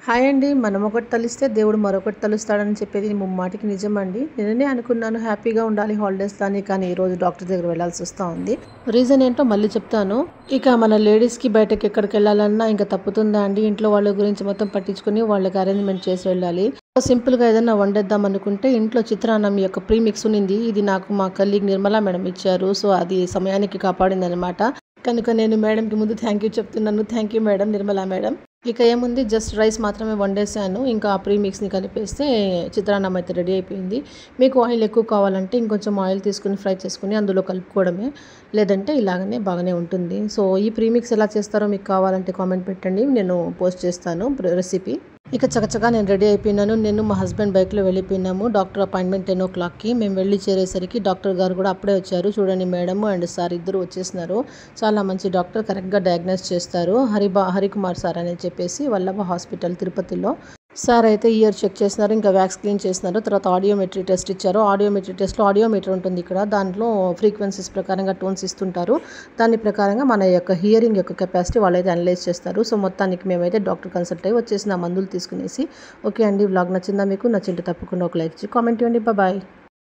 Hi అండి. మనం ఒకటి తలిస్తే దేవుడు మరొకటి తలుస్తాడని చెప్పేది ముమ్మాటికి నిజమండి. నిన్ననే అనుకున్నాను హ్యాపీగా ఉండాలి హాలిడేస్‌లో అని. కానీ ఈరోజు డాక్టర్ దగ్గర వెళ్ళాల్సొస్తా ఉంది. రీజన్ ఏంటో మళ్ళీ చెప్తాను. ఇక మన లేడీస్‌కి బయటకి ఎక్కడికెళ్ళాలన్నా ఇంక తప్పుతుందా అండి? ఇంట్లో వాళ్ళ గురించి మొత్తం పట్టించుకొని వాళ్ళకి అరేంజ్‌మెంట్ చేసి వెళ్ళాలి. సింపుల్‌గా ఏదన్నా వండేద్దాం అనుకుంటే ఇంట్లో చిత్రాన్నం యొక్క ప్రీమిక్స్ ఉన్నింది. ఇది నాకు మా కలీగ్ నిర్మలా మేడం ఇచ్చారు. సో, అది సమయానికి కాపాడిందనమాట. కనుక నేను మేడంకి ముందు థ్యాంక్ యూ చెప్తున్నాను. Thank you madam, Nirmala madam. ఇక ఏముంది, జస్ట్ రైస్ మాత్రమే వండేసాను. ఇంకా ఆ ప్రీమిక్స్‌ని కలిపేస్తే చిత్రాన్నం అయితే రెడీ అయిపోయింది. మీకు ఆయిల్ ఎక్కువ కావాలంటే ఇంకొంచెం ఆయిల్ తీసుకొని ఫ్రై చేసుకొని అందులో కలుపుకోవడమే. లేదంటే ఇలాగనే బాగానే ఉంటుంది. సో, ఈ ప్రీమిక్స్ ఎలా చేస్తారో మీకు కావాలంటే కామెంట్ పెట్టండి. నేను పోస్ట్ చేస్తాను రెసిపీ. ఇక చకచకా నేను రెడీ అయిపోయినాను. నేను మా హస్బెండ్ బైక్‌లో వెళ్ళిపోయినాము. Doctor appointment 10:00కి. మేము వెళ్ళి చేరేసరికి డాక్టర్ గారు కూడా అప్పుడే వచ్చారు. చూడండి, మేడము అండ్ సార్ ఇద్దరు వచ్చేసినారు. చాలా మంచి డాక్టర్, కరెక్ట్‌గా డయాగ్నోస్ చేస్తారు. హరికుమార్ సార్ అని చెప్పేసి వల్లభ హాస్పిటల్ తిరుపతిలో. సార్ అయితే ఇయర్ చెక్ చేసినారు. ఇంకా వ్యాక్స్ క్లీన్ చేసినారు. తర్వాత ఆడియోమెట్రీ టెస్ట్ ఇచ్చారు. ఆడియోమెట్రీ టెస్ట్‌లో ఆడియోమీటర్ ఉంటుంది ఇక్కడ. దాంట్లో ఫ్రీక్వెన్సీస్ ప్రకారంగా టోన్స్ ఇస్తుంటారు. దాని ప్రకారంగా మన యొక్క హియరింగ్ యొక్క కెపాసిటీ వాళ్ళైతే అనలైజ్ చేస్తారు. సో, మొత్తానికి మేమైతే డాక్టర్ కన్సల్ట్ అయ్యి వచ్చేసిన మందులు తీసుకునేసి. ఓకే అండి, వ్లాగ్ నచ్చిందా మీకు? నచ్చింటే తప్పకుండా ఒక లైక్ ఇచ్చి కామెంట్ ఇవ్వండి. బాయ్.